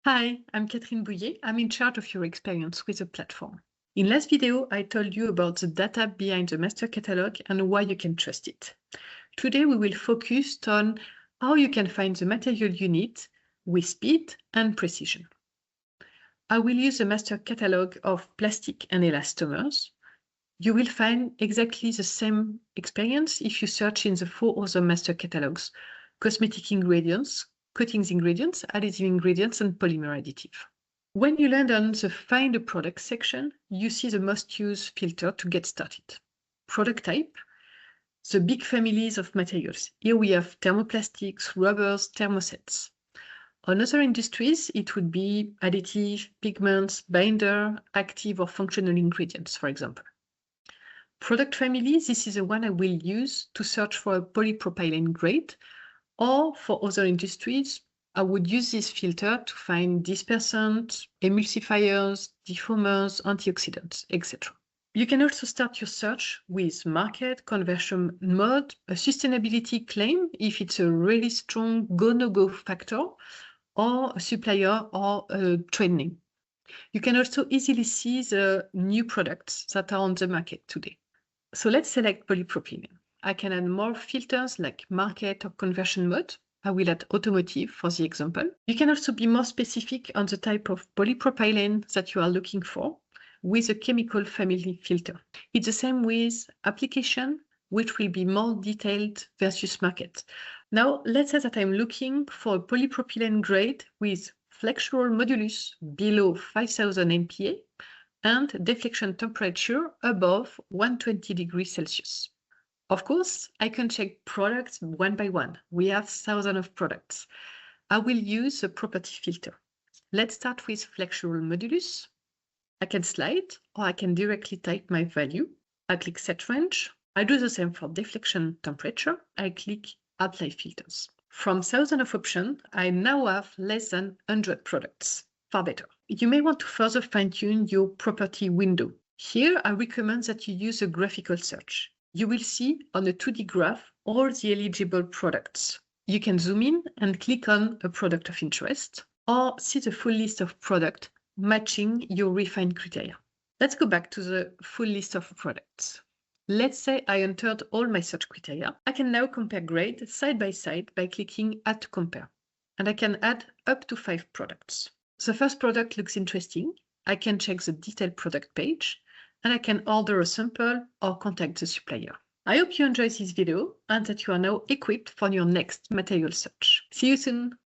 Hi, I'm Catherine Bouhier. I'm in charge of your experience with the platform. In last video, I told you about the data behind the master catalog and why you can trust it. Today, we will focus on how you can find the material you need with speed and precision. I will use the master catalog of plastic and elastomers. You will find exactly the same experience if you search in the 4 other master catalogs: cosmetic ingredients, coatings ingredients, additive ingredients, and polymer additive. When you land on the Find a Product section, you see the most used filter to get started. Product type, the big families of materials. Here we have thermoplastics, rubbers, thermosets. On other industries, it would be additive, pigments, binder, active or functional ingredients, for example. Product family, this is the one I will use to search for a polypropylene grade, or for other industries, I would use this filter to find dispersants, emulsifiers, defoamers, antioxidants, etc. You can also start your search with market, conversion mode, a sustainability claim if it's a really strong go-no-go factor, or a supplier or a trade name. You can also easily see the new products that are on the market today. So let's select polypropylene. I can add more filters like market or conversion mode. I will add automotive for the example. You can also be more specific on the type of polypropylene that you are looking for with a chemical family filter. It's the same with application, which will be more detailed versus market. Now, let's say that I'm looking for a polypropylene grade with flexural modulus below 5000 MPa and deflection temperature above 120 degrees Celsius. Of course, I can check products one by one. We have thousands of products. I will use a property filter. Let's start with flexural modulus. I can slide or I can directly type my value. I click Set Range. I do the same for deflection temperature. I click Apply Filters. From thousands of options, I now have less than 100 products. Far better. You may want to further fine-tune your property window. Here, I recommend that you use a graphical search. You will see on a 2D graph all the eligible products. You can zoom in and click on a product of interest, or see the full list of products matching your refined criteria. Let's go back to the full list of products. Let's say I entered all my search criteria. I can now compare grades side by side by clicking Add to Compare, and I can add up to 5 products. The first product looks interesting. I can check the detailed product page, and I can order a sample or contact the supplier. I hope you enjoyed this video and that you are now equipped for your next material search. See you soon!